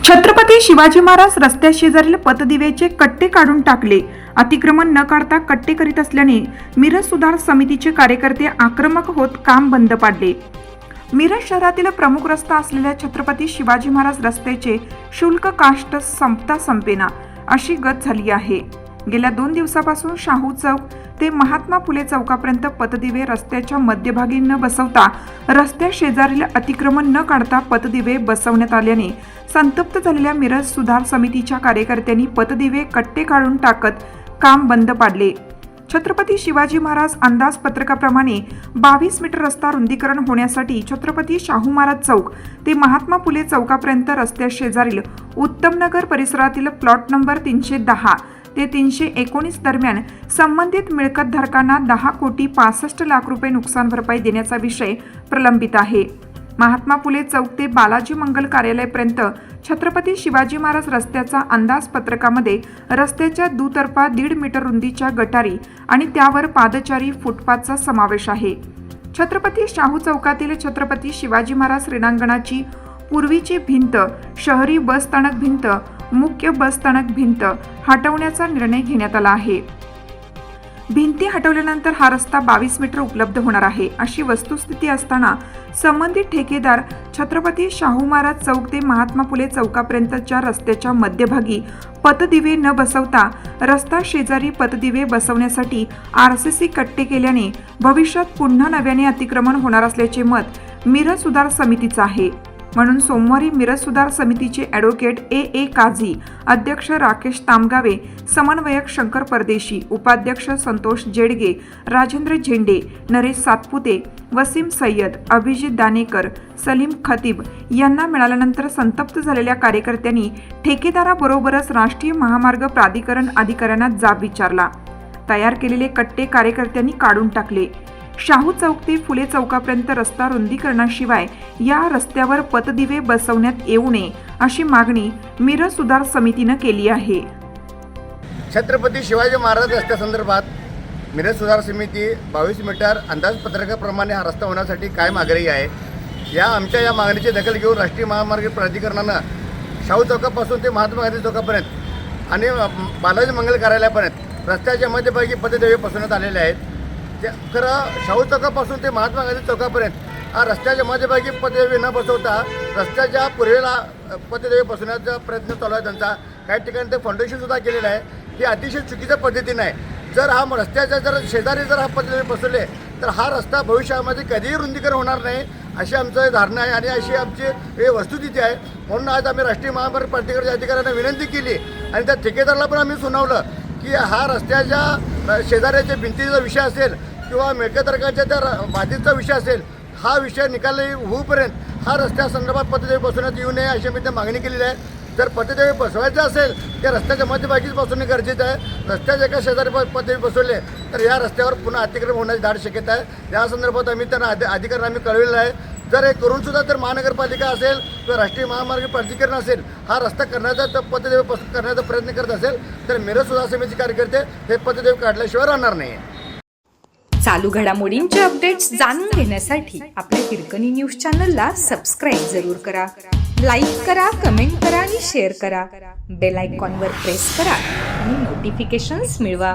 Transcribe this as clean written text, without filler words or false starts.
छत्रपती शिवाजी महाराज रस्त्याशेजारील पतदिवेचे कट्टे काढून टाकले. अतिक्रमण न काढता कट्टे करीत असल्याने मिरज सुधार समितीचे कार्यकर्ते आक्रमक होत काम बंद पाडले. मिरज शहरातील प्रमुख रस्ता असलेल्या छत्रपती शिवाजी महाराज रस्त्याचे शुल्क काष्ट संपता संपेना अशी गत झाली आहे. गेल्या 2 दिवसापासून शाहू चौक ते महात्मा फुले चौकापर्यंत पतदिवे रस्त्याच्या मध्यभागी न बसवता रस्त्या शेजारील अतिक्रमण न काढता पतदिवे बसवण्यात आल्याने संतप्त झालेल्या मिरज सुधार समितीच्या कार्यकर्त्यांनी पतदिवे कट्टे काढून टाकत काम बंद पाडले. छत्रपती शिवाजी महाराज अंदाजपत्रकाप्रमाणे 22 मीटर रस्ता रुंदीकरण होण्यासाठी छत्रपती शाहू महाराज चौक ते महात्मा फुले चौकापर्यंत रस्त्या शेजारील उत्तमनगर परिसरातील प्लॉट नंबर 310 ते 319 दरम्यान संबंधित मिळकतधारकांना 10,65 लाख रुपये नुकसान भरपाई देण्याचा विषय प्रलंबित आहे. महात्मा फुले चौक ते बालाजी मंगल कार्यालयापर्यंत छत्रपती शिवाजी महाराज रस्त्याचा अंदाजपत्रकामध्ये रस्त्याच्या दुतर्फा 1.5 मीटर रुंदीच्या गटारी आणि त्यावर पादचारी फुटपाथचा समावेश आहे. छत्रपती शाहू चौकातील छत्रपती शिवाजी महाराज क्रीडांगणाची पूर्वीची भिंत, शहरी बसस्थानक भिंत, मुख्य बसस्थानक भिंत हटवण्याचा निर्णय घेण्यात आला आहे. भिंती हटवल्यानंतर हा रस्ता 22 मीटर उपलब्ध होणार आहे. अशी वस्तुस्थिती असताना संबंधित ठेकेदार छत्रपती शाहू महाराज चौक ते महात्मा फुले चौकापर्यंतच्या रस्त्याच्या मध्यभागी पतदिवे न बसवता रस्ता शेजारी पतदिवे बसवण्यासाठी आरसीसी कट्टे केल्याने भविष्यात पुन्हा नव्याने अतिक्रमण होणार असल्याचे मत मिरज सुधार समितीचं आहे. म्हणून सोमवारी मिरज सुधार समितीचे ॲडव्होकेट ए काझी, अध्यक्ष राकेश तामगावे, समन्वयक शंकर परदेशी, उपाध्यक्ष संतोष जेडगे, राजेंद्र झेंडे, नरेश सातपुते, वसीम सय्यद, अभिजित दानेकर, सलीम खतीब यांना मिळाल्यानंतर संतप्त झालेल्या कार्यकर्त्यांनी ठेकेदाराबरोबरच राष्ट्रीय महामार्ग प्राधिकरण अधिकाऱ्यांना जाब विचारला. तयार केलेले कट्टे कार्यकर्त्यांनी काढून टाकले. शाहू चौक ते फुले चौकापर्यंत रस्ता रुंदीकरणाशिवाय या रस्त्यावर पतदिवे बसवण्यात येऊ नये अशी मागणी मिरज सुधार समितीनं केली आहे. छत्रपती शिवाजी महाराज रस्त्यासंदर्भात मिरज सुधार समिती 22 मीटर अंदाजपत्रकाप्रमाणे हा रस्ता होण्यासाठी कायम आग्रही आहे. या मागणीची दखल घेऊन राष्ट्रीय महामार्ग प्राधिकरणानं शाहू चौकापासून ते महात्मा गांधी चौकापर्यंत आणि बालाजी मंगल कार्यालयापर्यंत रस्त्याच्या मध्यभागी पतदिवे बसवण्यात आलेले आहेत. खरं शाहू चौकापासून ते महात्मा गांधी चौकापर्यंत हा रस्त्याच्या मध्यभागी पतदिवे न बसवता रस्त्याच्या पूर्वेला पतदिवे बसवण्याचा प्रयत्न चालू आहे त्यांचा. काही ठिकाणी ते फाउंडेशनसुद्धा केलेलं आहे. ही अतिशय चुकीच्या पद्धतीने आहे. जर हा रस्त्याच्या शेजारी जर हा पतदिवे बसवले तर हा रस्ता भविष्यामध्ये कधीही रुंदीकरण होणार नाही अशी आमचं धारणा आहे आणि अशी आमची वस्तुस्थिती आहे. म्हणून आज आम्ही राष्ट्रीय महामार्ग प्राधिकरणाच्या अधिकाऱ्यांना विनंती केली आणि त्या ठेकेदाराला पण आम्ही सुनावलं की हा रस्त्याच्या शेजाऱ्याच्या भिंतीचा विषय असेल किंवा मिळकतधारकांच्या त्या बाधितचा विषय असेल, हा विषय निकाली होऊपर्यंत हा रस्त्यासंदर्भात पतदिवे बसवण्यात येऊ नये अशी मी मागणी केलेली आहे. जर पतदिवे बसवायचं असेल तर रस्त्याच्या मध्यभागीच बसवणे गरजेचं आहे. रस्त्याच्या एका शेजारी पतदिवे बसवले तर या रस्त्यावर पुन्हा अतिक्रमण होण्याची दाट शक्यता आहे. या संदर्भात आम्ही त्यांना अधिकाऱ्यांना आम्ही कळवलेलं आहे. जर हे करूनसुद्धा जर महानगरपालिका असेल किंवा राष्ट्रीय महामार्ग प्राधिकरण असेल हा रस्ता करण्याचा पतदिवे करण्याचा प्रयत्न करत असेल तर मिरज सुधार समितीचे कार्यकर्ते हे पतदिवे काढल्याशिवाय राहणार नाही. चालू घडामोडींचे अपडेट्स जाणून घेण्यासाठी आपल्या हिरकणी न्यूज चॅनलला सबस्क्राईब जरूर करा. लाईक करा, कमेंट करा आणि शेअर करा. बेल आयकॉनवर प्रेस करा आणि नोटिफिकेशन्स मिळवा.